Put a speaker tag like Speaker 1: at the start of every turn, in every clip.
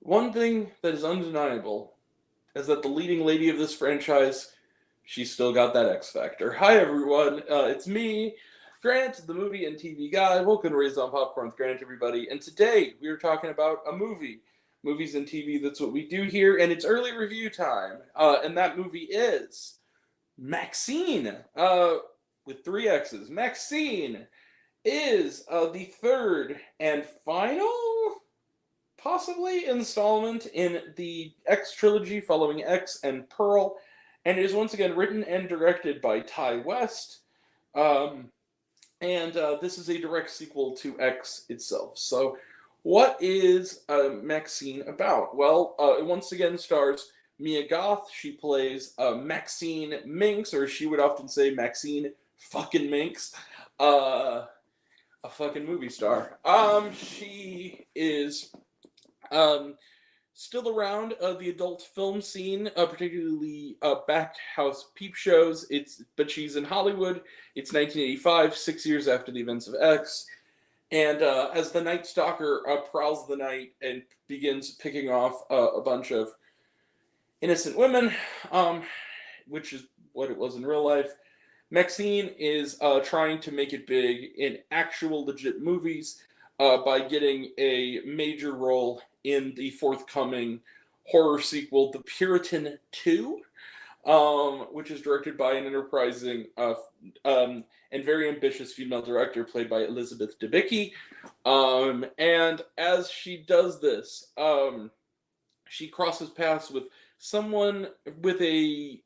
Speaker 1: One thing that is undeniable is that the leading lady of this franchise, she's still got that X factor. Hi everyone, it's me, Grant, the movie and TV guy. Welcome to Raised on Popcorn with Grant, everybody. And today we are talking about a movie. Movies and TV, that's what we do here, and it's early review time. And that movie is MaXXXine, with three X's. MaXXXine is the third and final possibly installment in the X trilogy following X and Pearl, and it is once again written and directed by Ty West. Um, and this is a direct sequel to X itself. So, what is MaXXXine about? Well, it once again stars Mia Goth. She plays Maxine Minx, or she would often say Maxine fucking Minx. A fucking movie star. She is still around the adult film scene, particularly back house peep shows. But she's in Hollywood. It's 1985, 6 years after the events of X, and as the Night Stalker prowls the night and begins picking off a bunch of innocent women, which is what it was in real life. Maxine is trying to make it big in actual legit movies by getting a major role in the forthcoming horror sequel, The Puritan 2, which is directed by an enterprising and very ambitious female director played by Elizabeth Debicki. And as she does this, she crosses paths with someone with a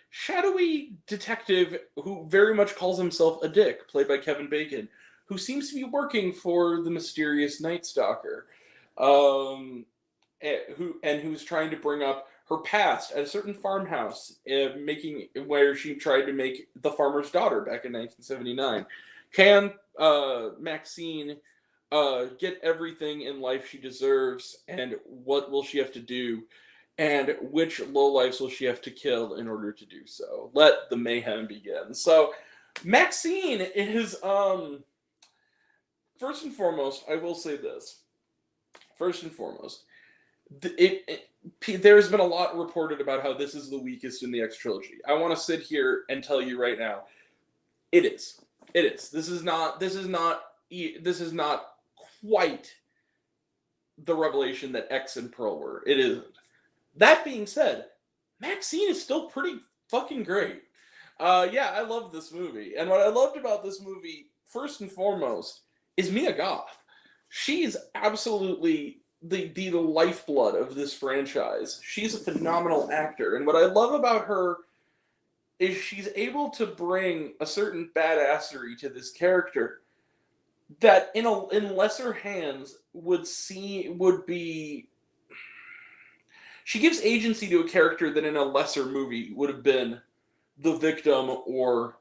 Speaker 1: shadowy detective who very much calls himself a dick, played by Kevin Bacon, who seems to be working for the mysterious Night Stalker, who's trying to bring up her past at a certain farmhouse, making where she tried to make the farmer's daughter back in 1979. Can Maxine get everything in life she deserves, and what will she have to do? And which lowlifes will she have to kill in order to do so? Let the mayhem begin. So, MaXXXine is, first and foremost, I will say this. First and foremost, there's been a lot reported about how this is the weakest in the X trilogy. I want to sit here and tell you right now, it is. It is. This is not quite the revelation that X and Pearl were. It isn't. That being said, MaXXXine is still pretty fucking great. Yeah, I love this movie. And what I loved about this movie, first and foremost, is Mia Goth. She's absolutely the lifeblood of this franchise. She's a phenomenal actor. And what I love about her is she's able to bring a certain badassery to this character that in lesser hands would be. She gives agency to a character that in a lesser movie would have been the victim, or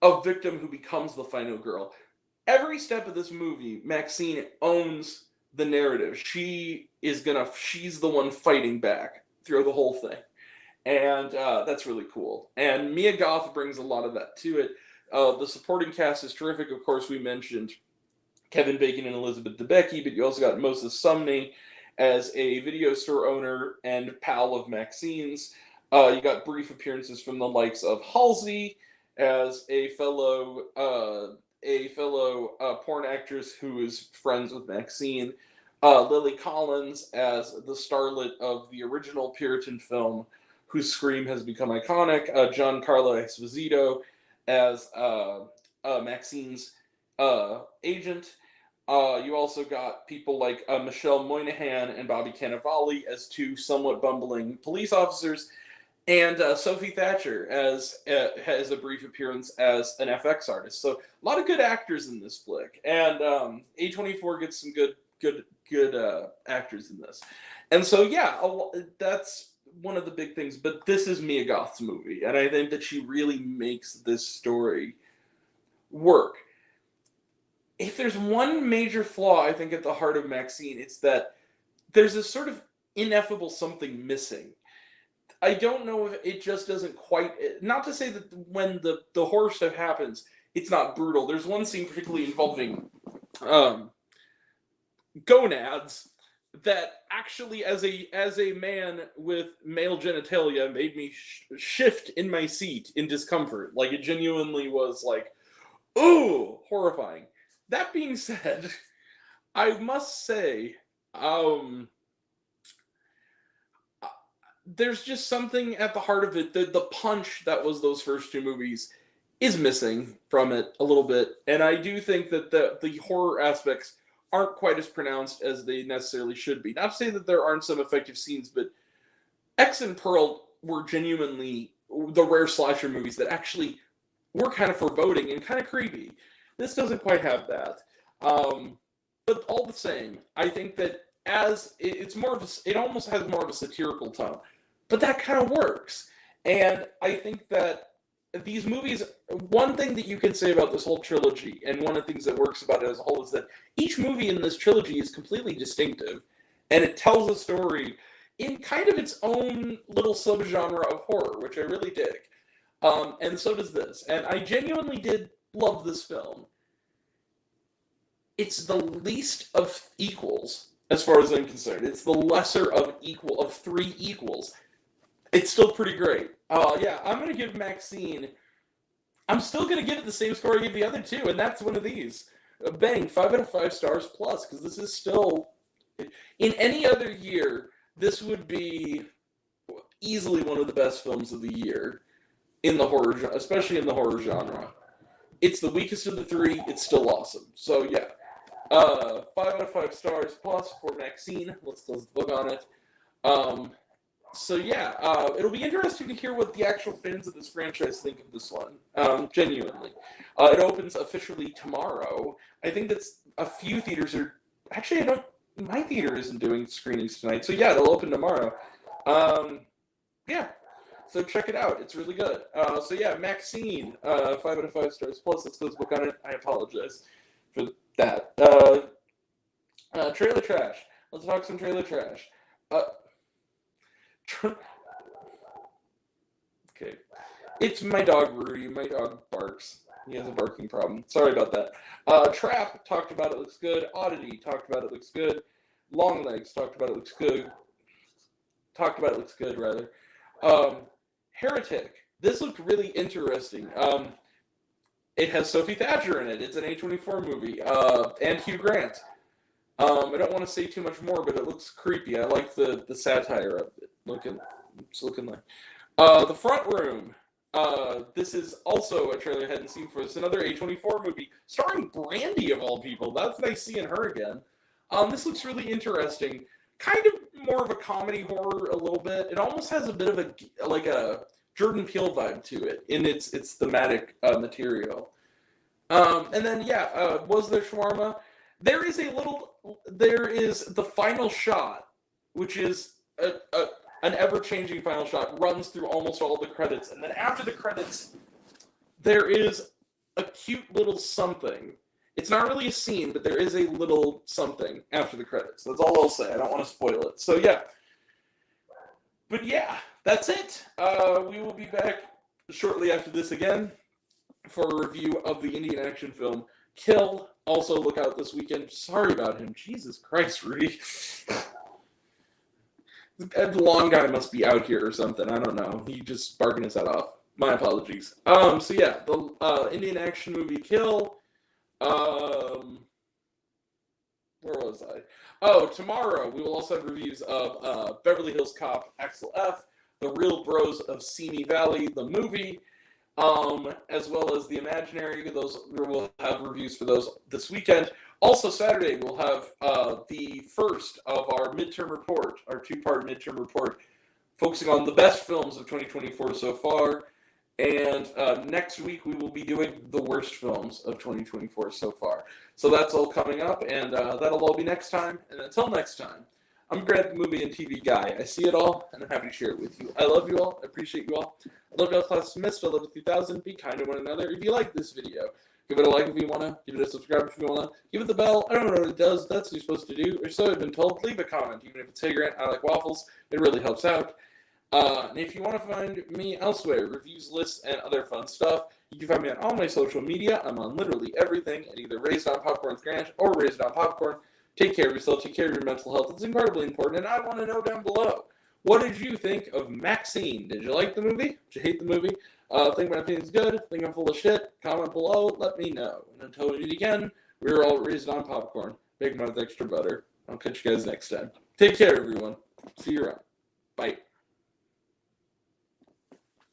Speaker 1: a victim who becomes the final girl. Every step of this movie, Maxine owns the narrative. She's the one fighting back through the whole thing. And that's really cool. And Mia Goth brings a lot of that to it. The supporting cast is terrific. Of course, we mentioned Kevin Bacon and Elizabeth Debicki, but you also got Moses Sumney as a video store owner and pal of Maxine's. You got brief appearances from the likes of Halsey as a fellow porn actress who is friends with Maxine. Lily Collins as the starlet of the original Puritan film, whose scream has become iconic. Giancarlo Esposito as Maxine's agent. You also got people like Michelle Moynihan and Bobby Cannavale as two somewhat bumbling police officers, and Sophie Thatcher has a brief appearance as an FX artist. So a lot of good actors in this flick, and A24 gets some good actors in this, and so yeah, that's one of the big things. But this is Mia Goth's movie, and I think that she really makes this story work. If there's one major flaw, I think, at the heart of MaXXXine, it's that there's a sort of ineffable something missing. I don't know if it just doesn't quite. Not to say that when the horror stuff happens, it's not brutal. There's one scene particularly involving gonads that actually, as a man with male genitalia, made me shift in my seat in discomfort. Like, it genuinely was like, ooh, horrifying. That being said, I must say, there's just something at the heart of it. The punch that was those first two movies is missing from it a little bit, and I do think that the horror aspects aren't quite as pronounced as they necessarily should be. Not to say that there aren't some effective scenes, but X and Pearl were genuinely the rare slasher movies that actually were kind of foreboding and kind of creepy. This doesn't quite have that. But all the same, I think that as it's more of it almost has more of a satirical tone, but that kind of works. And I think that these movies, one thing that you can say about this whole trilogy, and one of the things that works about it as a whole, is that each movie in this trilogy is completely distinctive, and it tells a story in kind of its own little subgenre of horror, which I really dig. And so does this. And I genuinely did love this film. It's the least of equals, as far as I'm concerned. It's the lesser of three equals. It's still pretty great. Yeah, I'm going to give MaXXXine... I'm still going to give it the same score I gave the other two, and that's one of these. Bang, 5 out of 5 stars plus, because this is still... In any other year, this would be easily one of the best films of the year in the horror genre, especially in the horror genre. It's the weakest of the three. It's still awesome. So, yeah. 5 out of 5 stars plus for MaXXXine. Let's close the book on it. So yeah, it'll be interesting to hear what the actual fans of this franchise think of this one. Genuinely. It opens officially tomorrow. I think that's a few theaters are... Actually, my theater isn't doing screenings tonight. So yeah, it'll open tomorrow. Yeah. So check it out. It's really good. So yeah, MaXXXine, 5 out of 5 stars plus. Let's close the book on it. I apologize for that. Trailer trash. Let's talk some trailer trash. Okay. It's my dog, Rudy. My dog barks. He has a barking problem. Sorry about that. Trap, talked about it, looks good. Oddity, talked about it, looks good. Longlegs, talked about it, looks good. Talked about it, looks good, rather. Heretic. This looked really interesting. It has Sophie Thatcher in it. It's an A24 movie. And Hugh Grant. I don't want to say too much more, but it looks creepy. I like the satire of it. It's looking like. The Front Room. This is also a trailer I hadn't seen for. It's another A24 movie starring Brandy of all people. That's nice seeing her again. This looks really interesting. Kind of more of a comedy horror a little bit. It almost has a bit of a Jordan Peele vibe to it in its thematic material. And then yeah, was there shawarma? There is the final shot, which is an ever-changing final shot, runs through almost all the credits. And then after the credits, there is a cute little something. It's not really a scene, but there is a little something after the credits. That's all I'll say. I don't want to spoil it. So yeah. But yeah, that's it. We will be back shortly after this again for a review of the Indian action film Kill. Also, look out this weekend. Sorry about him. Jesus Christ, Rudy. The long guy must be out here or something. I don't know. He just barking his head off. My apologies. So yeah, the Indian action movie Kill. Where was I? Oh, tomorrow we will also have reviews of Beverly Hills Cop Axel F, The Real Bros of Simi Valley, the movie, as well as The Imaginary. Those we'll have reviews for those this weekend. Also, Saturday we'll have the first of our midterm report, our two-part midterm report, focusing on the best films of 2024 so far. And next week we will be doing the worst films of 2024 so far. So that's all coming up, and that'll all be next time. And until next time, I'm Grant, movie and TV guy. I see it all, and I'm happy to share it with you. I love you all. I appreciate you all. I love y'all, class dismissed. I love you 3000. Be kind to one another. If you like this video, give it a like if you want to. Give it a subscribe if you want to. Give it the bell. I don't know what it does. That's what you're supposed to do. Or so I've been told. Leave a comment. Even if it's, hey, Grant, I like waffles. It really helps out. And if you want to find me elsewhere, reviews, lists, and other fun stuff, you can find me on all my social media. I'm on literally everything at either Raised on Popcorn's Grant or Raised on Popcorn. Take care of yourself. Take care of your mental health. It's incredibly important. And I want to know down below, what did you think of MaXXXine? Did you like the movie? Did you hate the movie? Think my opinion's good? Think I'm full of shit? Comment below. Let me know. And until we meet again, we were all raised on popcorn. Big mouth, extra butter. I'll catch you guys next time. Take care, everyone. See you around. Bye.